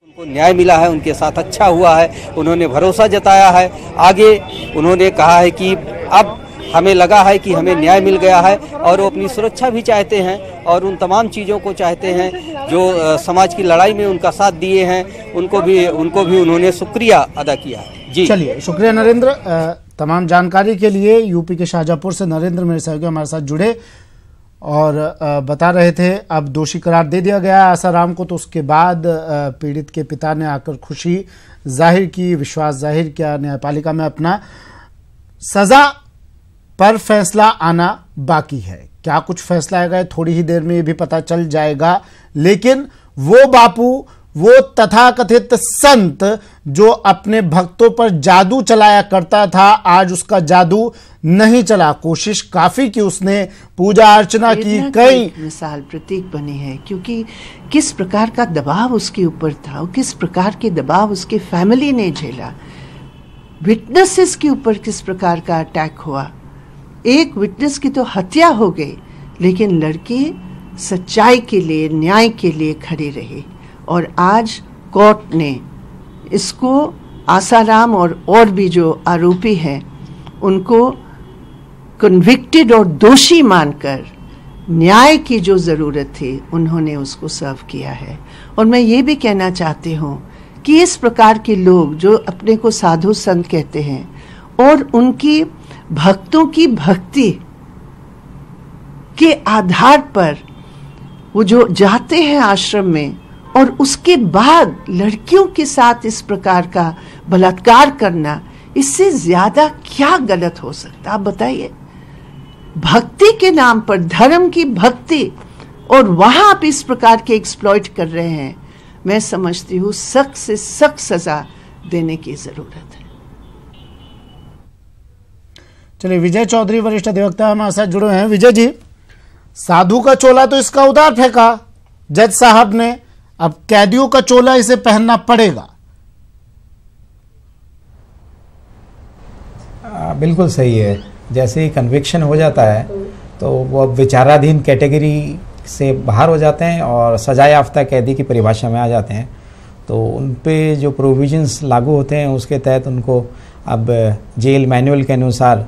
उनको न्याय मिला है, उनके साथ अच्छा हुआ है, उन्होंने भरोसा जताया है। आगे उन्होंने कहा है कि अब हमें लगा है कि हमें न्याय मिल गया है, और वो अपनी सुरक्षा भी चाहते हैं और उन तमाम चीज़ों को चाहते हैं जो समाज की लड़ाई में उनका साथ दिए हैं, उनको भी उन्होंने शुक्रिया अदा किया है। जी चलिए, शुक्रिया नरेंद्र। तमाम जानकारी के लिए यूपी के शाहजहाँपुर से नरेंद्र मेरे सहयोगी हमारे साथ जुड़े और बता रहे थे अब दोषी करार दे दिया गया है आसाराम को। तो उसके बाद पीड़ित के पिता ने आकर खुशी जाहिर की, विश्वास जाहिर किया। न्यायपालिका में अपना सजा पर फैसला आना बाकी है। क्या कुछ फैसला आएगा थोड़ी ही देर में ये भी पता चल जाएगा। लेकिन वो बापू, वो तथाकथित संत जो अपने भक्तों पर जादू चलाया करता था, आज उसका जादू नहीं चला। कोशिश काफी की, उसने पूजा अर्चना की, कई मिसाल प्रतीक बनी है। क्योंकि किस प्रकार का दबाव उसके ऊपर था और किस प्रकार के दबाव उसके फैमिली ने झेला, विटनेसेस के ऊपर किस प्रकार का अटैक हुआ। एक विटनेस की तो हत्या हो गई, लेकिन लड़की सच्चाई के लिए, न्याय के लिए खड़ी रही। और आज कोर्ट ने इसको आसाराम और भी जो आरोपी हैं उनको कन्विक्टेड और दोषी मानकर न्याय की जो ज़रूरत थी उन्होंने उसको सर्व किया है। और मैं ये भी कहना चाहती हूँ कि इस प्रकार के लोग जो अपने को साधु संत कहते हैं और उनकी भक्तों की भक्ति के आधार पर वो जो जाते हैं आश्रम में और उसके बाद लड़कियों के साथ इस प्रकार का बलात्कार करना, इससे ज्यादा क्या गलत हो सकता, आप बताइए। भक्ति के नाम पर, धर्म की भक्ति, और वहां आप इस प्रकार के एक्सप्लॉइट कर रहे हैं। मैं समझती हूँ सख्त से सख्त सजा देने की जरूरत है। चलिए, विजय चौधरी वरिष्ठ अधिवक्ता हमारे साथ जुड़े हैं। विजय जी, साधु का चोला तो इसका उतार फेंका जज साहब ने, अब कैदियों का चोला इसे पहनना पड़ेगा। बिल्कुल सही है। जैसे ही कन्विक्शन हो जाता है तो वो अब विचाराधीन कैटेगरी से बाहर हो जाते हैं और सजा याफ्ता कैदी की परिभाषा में आ जाते हैं। तो उन पे जो प्रोविजंस लागू होते हैं उसके तहत उनको अब जेल मैनुअल के अनुसार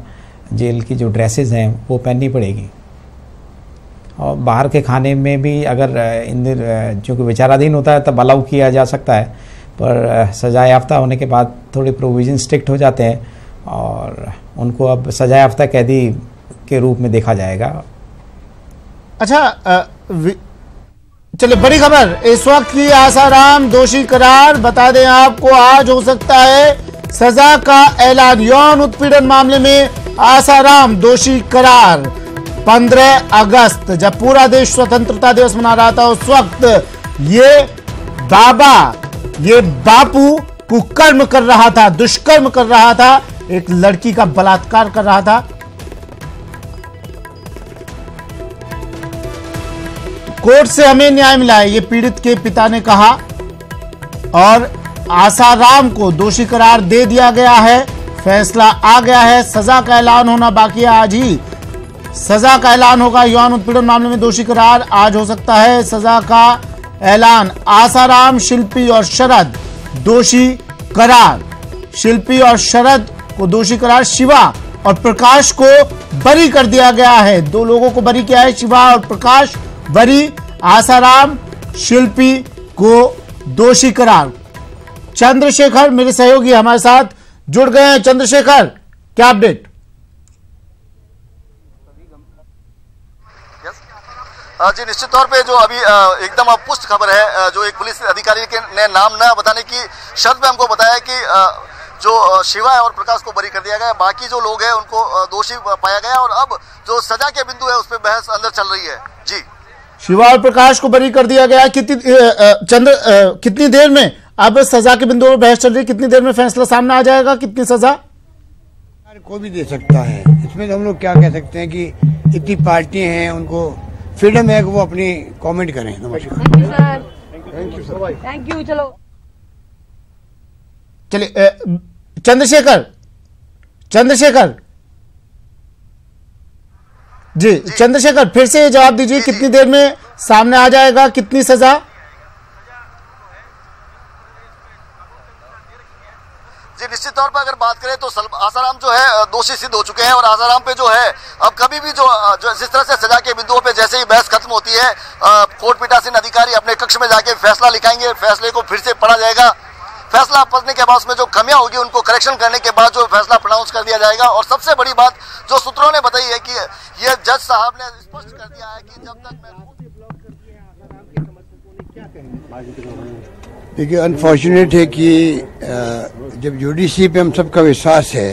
जेल की जो ड्रेसेस हैं वो पहननी पड़ेगी। और बाहर के खाने में भी अगर जो कि विचाराधीन होता है तब अलाउ किया जा सकता है, पर सजा याफ्ता होने के बाद थोड़े प्रोविजन स्ट्रिक्ट हो जाते हैं और उनको अब सजा याफ्ता कैदी के रूप में देखा जाएगा। अच्छा, चलिए बड़ी खबर इस वक्त की, आसाराम दोषी करार। बता दें आपको, आज हो सकता है सजा का ऐलान। यौन उत्पीड़न मामले में आसाराम दोषी करार। 15 अगस्त जब पूरा देश स्वतंत्रता दिवस मना रहा था, उस वक्त ये बाबा, ये बापू कुकर्म कर रहा था, दुष्कर्म कर रहा था, एक लड़की का बलात्कार कर रहा था। कोर्ट से हमें न्याय मिला है, ये पीड़ित के पिता ने कहा, और आसाराम को दोषी करार दे दिया गया है। फैसला आ गया है, सजा का ऐलान होना बाकी है। आज ही सजा का ऐलान होगा। यौन उत्पीड़न मामले में दोषी करार आज हो सकता है। सजा का ऐलान। आसाराम, शिल्पी और शरद दोषी करार। शिल्पी और शरद को दोषी करार। शिवा और प्रकाश को बरी कर दिया गया है। 2 लोगों को बरी किया है, शिवा और प्रकाश बरी। आसाराम, शिल्पी को दोषी करार। चंद्रशेखर मेरे सहयोगी हमारे साथ जुड़ गए हैं। चंद्रशेखर, क्या अपडेट? जी, निश्चित तौर पे जो अभी एकदम पुष्ट खबर है, जो एक पुलिस अधिकारी के ने नाम न बताने की शर्त पे हमको बताया कि जो शिवा और प्रकाश को बरी कर दिया गया, बाकी जो लोग हैं उनको दोषी पाया गया और अब जो सजा के बिंदु है उस पर बहस अंदर चल रही है। जी, शिवा और प्रकाश को बरी कर दिया गया। कितनी देर में अब सजा के बिंदु पर बहस चल रही है? कितनी देर में फैसला सामने आ जाएगा? कितनी सजा को भी दे सकता है। इसमें तो हम लोग क्या कह सकते हैं कि इतनी पार्टियां हैं, उनको फ्रीडम है कि वो अपनी कमेंट करें। नमस्कार, थैंक यू। चलो चलिए, चंद्रशेखर जी चंद्रशेखर, फिर से जवाब दीजिए, कितनी देर में सामने आ जाएगा, कितनी सजा? जी निश्चित तौर पर अगर बात करें तो आसाराम जो है दोषी सिद्ध हो चुके हैं और आसाराम पे जो है अब कभी भी जो जिस तरह से सजा के बिंदुओं पे जैसे ही बहस खत्म होती है कोर्ट पीठासीन अधिकारी अपने कक्ष में जाके फैसला लिखाएंगे, फैसले को फिर से पढ़ा जाएगा, फैसला पढ़ने के बाद उसमें जो कमियां होगी उनको करेक्शन करने के बाद जो फैसला प्रोनाउंस कर दिया जाएगा। और सबसे बड़ी बात जो सूत्रों ने बताई है कि ये जज साहब ने स्पष्ट कर दिया है कि जब तक देखिए अनफॉर्चुनेट है कि जब यूडीसी पे हम सबका विश्वास है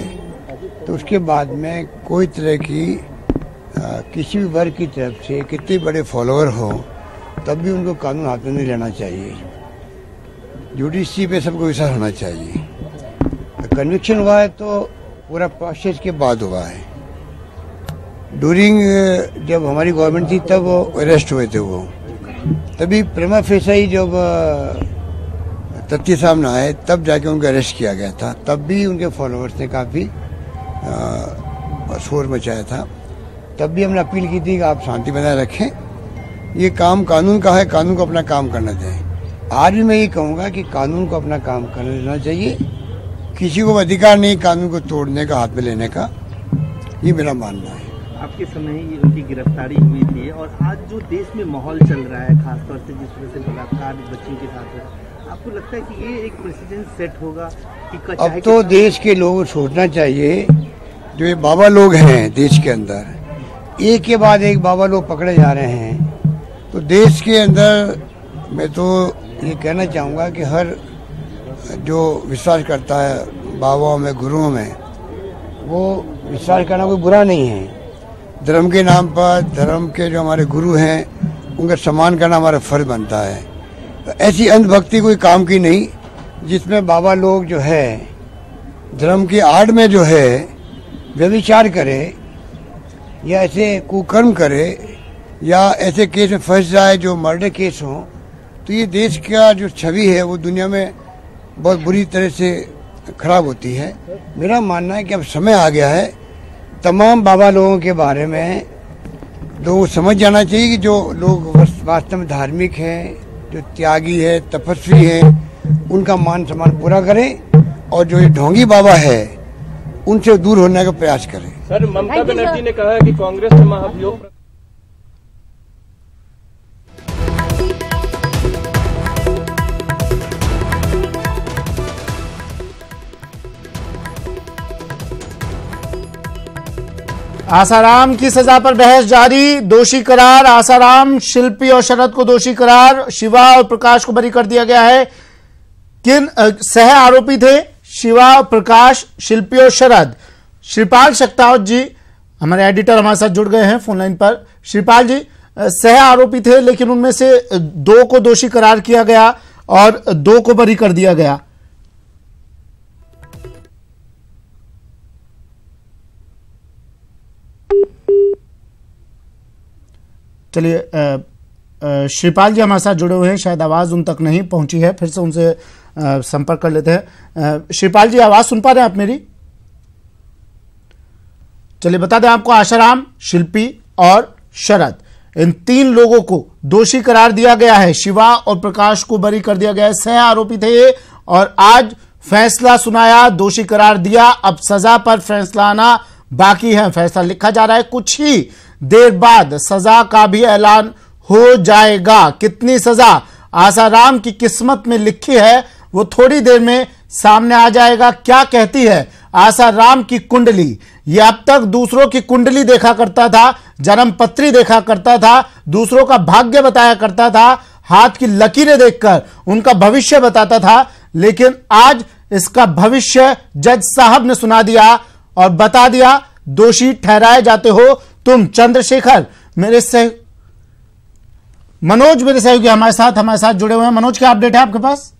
तो उसके बाद में कोई तरह की किसी भी वर्ग की तरफ से कितने बड़े फॉलोअर हो तब भी उनको कानून हाथ में नहीं लेना चाहिए। यूडीसी पे सबको विश्वास होना चाहिए। कन्विक्शन हुआ है तो पूरा प्रोसेस के बाद हुआ है। ड्यूरिंग जब हमारी गवर्नमेंट थी तब वो अरेस्ट हुए थे, वो तभी प्रेमा फेसा ही जब तथ्य सामने आए तब जाके उनको अरेस्ट किया गया था। तब भी उनके फॉलोअर्स ने काफ़ी शोर मचाया था। तब भी हमने अपील की थी कि आप शांति बनाए रखें, ये काम कानून का है, कानून को अपना काम करना दें। आज भी मैं ये कहूँगा कि कानून को अपना काम करने देना चाहिए, किसी को अधिकार नहीं कानून को तोड़ने का, हाथ में लेने का, ये मेरा मानना है। आपके समय ही उनकी गिरफ्तारी हुई थी और आज जो देश में माहौल चल रहा है खासतौर से जिस वजह से बलात्कार बच्चियों के साथ है, आपको लगता है कि ये एक प्रेसिडेंट सेट होगा कि अब तो देश के लोगों को सोचना चाहिए, जो ये बाबा लोग हैं देश के अंदर, एक के बाद एक बाबा लोग पकड़े जा रहे हैं। तो देश के अंदर मैं तो ये कहना चाहूँगा कि हर जो विश्वास करता है बाबाओं में, गुरुओं में, वो विश्वास करना कोई बुरा नहीं है। धर्म के नाम पर धर्म के जो हमारे गुरु हैं उनका सम्मान करना हमारा फर्ज बनता है। तो ऐसी अंधभक्ति कोई काम की नहीं जिसमें बाबा लोग जो है धर्म की आड़ में जो है व्यभिचार करे या ऐसे कुकर्म करे या ऐसे केस में फंस जाए जो मर्डर केस हो, तो ये देश का जो छवि है वो दुनिया में बहुत बुरी तरह से खराब होती है। मेरा मानना है कि अब समय आ गया है तमाम बाबा लोगों के बारे में लोग समझ जाना चाहिए कि जो लोग वास्तव में धार्मिक हैं, जो त्यागी है, तपस्वी है, उनका मान सम्मान पूरा करें और जो ये ढोंगी बाबा है उनसे दूर होने का प्रयास करें। सर, ममता बनर्जी ने कहा है कि कांग्रेस में महाभियोग। आसाराम की सजा पर बहस जारी, दोषी करार। आसाराम, शिल्पी और शरद को दोषी करार, शिवा और प्रकाश को बरी कर दिया गया है। किन सह आरोपी थे? शिवा, प्रकाश, शिल्पी और शरद। श्रीपाल शक्तावत जी हमारे एडिटर हमारे साथ जुड़ गए हैं फोन लाइन पर। श्रीपाल जी, सह आरोपी थे लेकिन उनमें से 2 को दोषी करार किया गया और 2 को बरी कर दिया गया। चलिए, श्रीपाल जी हमारे साथ जुड़े हुए हैं, शायद आवाज उन तक नहीं पहुंची है, फिर से उनसे संपर्क कर लेते हैं। श्रीपाल जी, आवाज सुन पा रहे हैं आप मेरी? चलिए बता दें आपको, आसाराम, शिल्पी और शरद, इन 3 लोगों को दोषी करार दिया गया है। शिवा और प्रकाश को बरी कर दिया गया है, सह आरोपी थे ये, और आज फैसला सुनाया, दोषी करार दिया। अब सजा पर फैसला आना बाकी है, फैसला लिखा जा रहा है, कुछ ही देर बाद सजा का भी ऐलान हो जाएगा। कितनी सजा आसाराम की किस्मत में लिखी है वो थोड़ी देर में सामने आ जाएगा। क्या कहती है आसाराम की कुंडली? ये अब तक दूसरों की कुंडली देखा करता था, जन्म पत्री देखा करता था, दूसरों का भाग्य बताया करता था, हाथ की लकीरें देखकर उनका भविष्य बताता था, लेकिन आज इसका भविष्य जज साहब ने सुना दिया और बता दिया, दोषी ठहराए जाते हो तुम। चंद्रशेखर मनोज मेरे सहयोगी हमारे साथ जुड़े हुए हैं। मनोज, क्या अपडेट है आपके पास?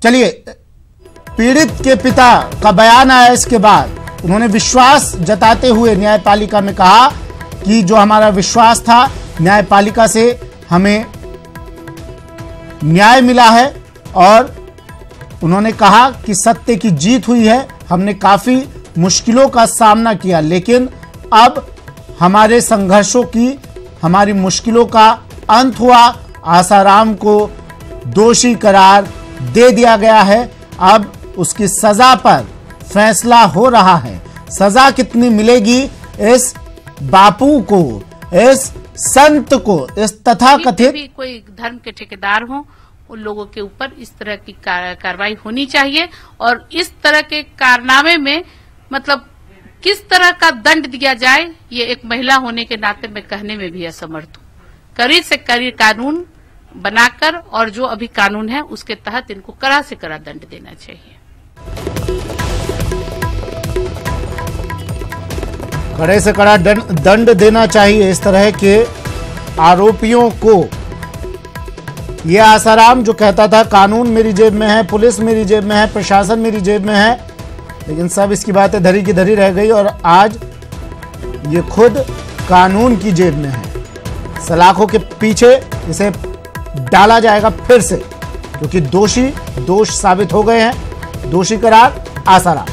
चलिए, पीड़ित के पिता का बयान आया इसके बाद, उन्होंने विश्वास जताते हुए न्यायपालिका में कहा कि जो हमारा विश्वास था न्यायपालिका से हमें न्याय मिला है और उन्होंने कहा कि सत्य की जीत हुई है, हमने काफी मुश्किलों का सामना किया, लेकिन अब हमारे संघर्षों की, हमारी मुश्किलों का अंत हुआ। आसाराम को दोषी करार दे दिया गया है। अब उसकी सजा पर फैसला हो रहा है। सजा कितनी मिलेगी इस बापू को, इस संत को, इस तथाकथित भी कोई धर्म के ठेकेदार हो, उन लोगों के ऊपर इस तरह की कार्रवाई होनी चाहिए। और इस तरह के कारनामे में मतलब किस तरह का दंड दिया जाए, ये एक महिला होने के नाते मैं कहने में भी असमर्थ हूँ। कड़ी से कड़ी कानून बनाकर और जो अभी कानून है उसके तहत इनको कड़ा से कड़ा दंड देना चाहिए। कड़े से कड़ा दंड देना चाहिए इस तरह के आरोपियों को। यह आसाराम जो कहता था कानून मेरी जेब में है, पुलिस मेरी जेब में है, प्रशासन मेरी जेब में है, लेकिन सब इसकी बातें धरी की धरी रह गई और आज ये खुद कानून की जेब में है। सलाखों के पीछे इसे डाला जाएगा फिर से, क्योंकि दोष साबित हो गए हैं। दोषी करार आसाराम।